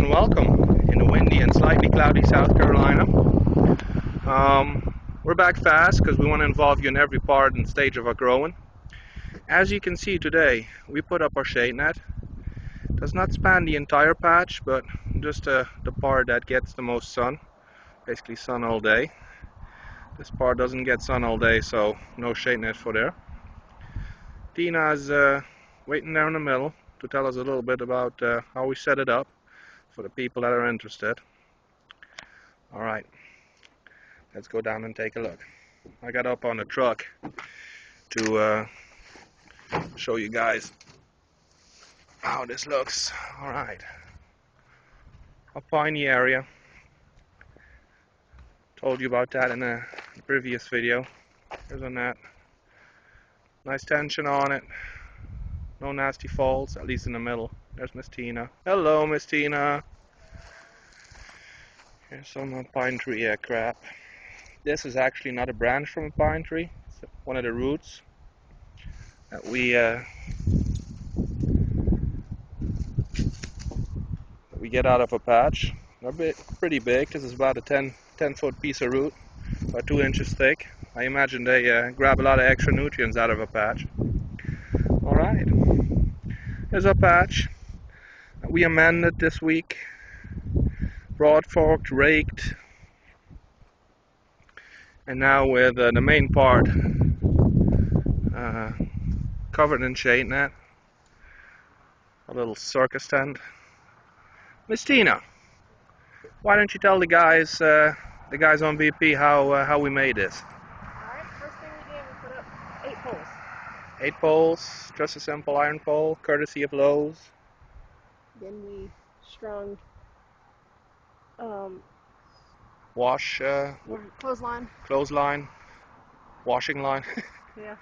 and welcome in the windy and slightly cloudy South Carolina. We're back fast because we want to involve you in every part and stage of our growing. As you can see today, we put up our shade net. It does not span the entire patch, but just the part that gets the most sun, basically sun all day. This part doesn't get sun all day, so no shade net for there. Tina's waiting there in the middle to tell us a little bit about how we set it up for the people that are interested. Alright, let's go down and take a look. I got up on the truck to show you guys how this looks. Alright, a piney area. Told you about that in a previous video. Here's a net. Nice tension on it. No nasty falls, at least in the middle. There's Miss Tina. Hello, Miss Tina. Here's some pine tree crap. This is actually not a branch from a pine tree. It's one of the roots that we get out of a patch. They're pretty big. This is about a 10 foot piece of root, about 2 inches thick. I imagine they grab a lot of extra nutrients out of a patch. Alright, here's our patch. We amended this week. Broad forked, raked, and now with the main part covered in shade net. A little circus tent. Miss Tina, why don't you tell the guys on VP how we made this? Alright, first thing we did, we put up 8 poles. 8 poles, just a simple iron pole, courtesy of Lowe's. Then we strung clothesline, washing line. Yeah.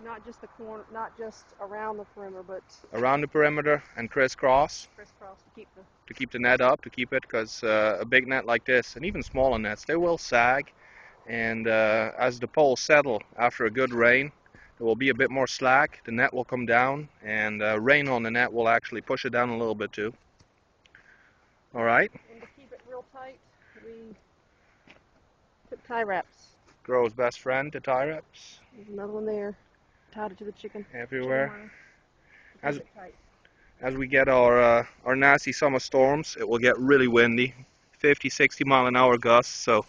Not just the corner, not just around the perimeter, but around the perimeter and crisscross to keep the net up, to keep it, because a big net like this, and even smaller nets, they will sag, and as the poles settle after a good rain, there will be a bit more slack, the net will come down, and rain on the net will actually push it down a little bit too. Alright. And to keep it real tight, we put tie wraps. Grow's best friend, the tie wraps. There's another one there. Tied it to the chicken. Everywhere. As we get our nasty summer storms, it will get really windy, 50-60 mile an hour gusts, so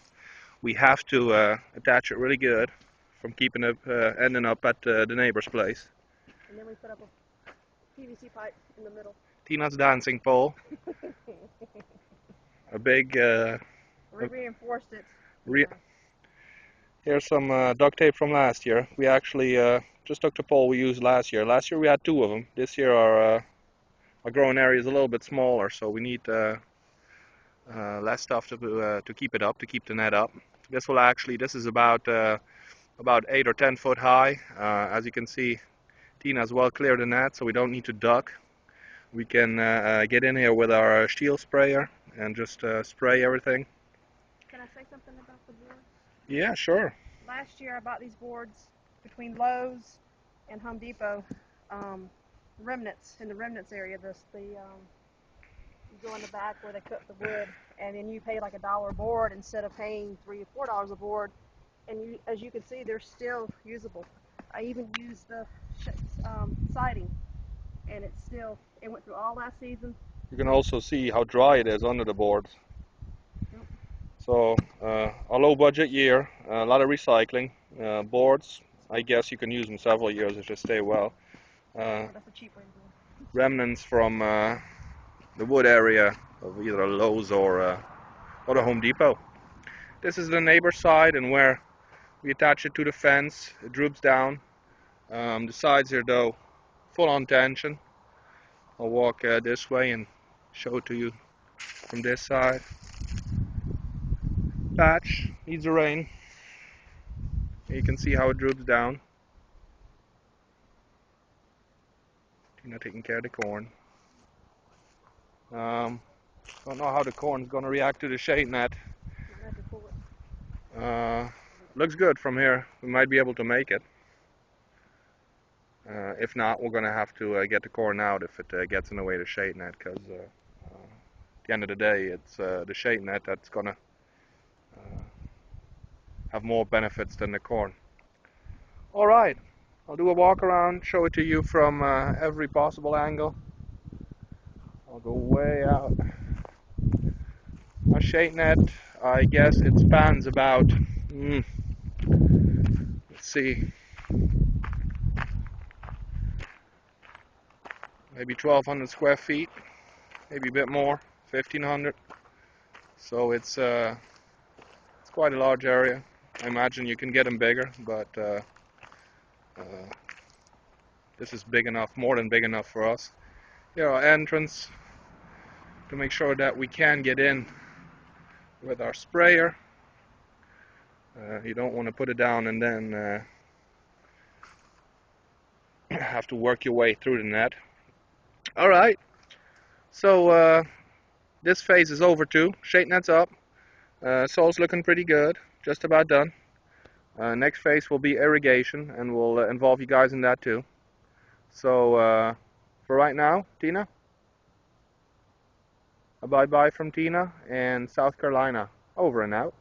we have to attach it really good from keeping it ending up at the neighbor's place. And then we put up a PVC pipe in the middle. Tina's dancing pole. A big we reinforced it. Here's some duct tape from last year. We actually just took the pole we used last year. Last year we had 2 of them. This year our growing area is a little bit smaller, so we need less stuff to keep it up, to keep the net up. This is about 8 or 10 foot high. As you can see, Tina's well cleared the net, so we don't need to duck. We can get in here with our steel sprayer and just spray everything. Can I say something about the boards? Yeah, sure. Last year I bought these boards between Lowe's and Home Depot. Remnants, in the remnants area, you go in the back where they cut the wood, and then you pay like $1 a board instead of paying $3 or $4 a board. And as you can see, they're still usable. I even used the siding, and it went through all last season. You can also see how dry it is under the boards. Yep. So a low budget year, a lot of recycling. Boards, I guess you can use them several years if they stay well. That's a cheap way to do it. Remnants from the wood area of either Lowe's or the Home Depot. This is the neighbor side, and where we attach it to the fence, it droops down. The sides here though, full on tension. I'll walk this way and show it to you from this side. Patch needs a rain. You can see how it droops down. Tina taking care of the corn. Don't know how the corn's going to react to the shade net. Looks good from here. We might be able to make it. If not, we're going to have to get the corn out if it gets in the way of the shade net, because the end of the day, it's the shade net that's gonna have more benefits than the corn. All right, I'll do a walk around, show it to you from every possible angle. I'll go way out. My shade net, I guess it spans about, let's see, maybe 1,200 square feet, maybe a bit more, 1,500. So it's quite a large area. I imagine you can get them bigger, but this is big enough, more than big enough for us. Here our entrance to make sure that we can get in with our sprayer. You don't want to put it down and then have to work your way through the net. Alright, so this phase is over too. Shade net's up. Soil's looking pretty good, just about done. Next phase will be irrigation, and we'll involve you guys in that too. So for right now, Tina, a bye-bye from Tina and South Carolina. Over and out.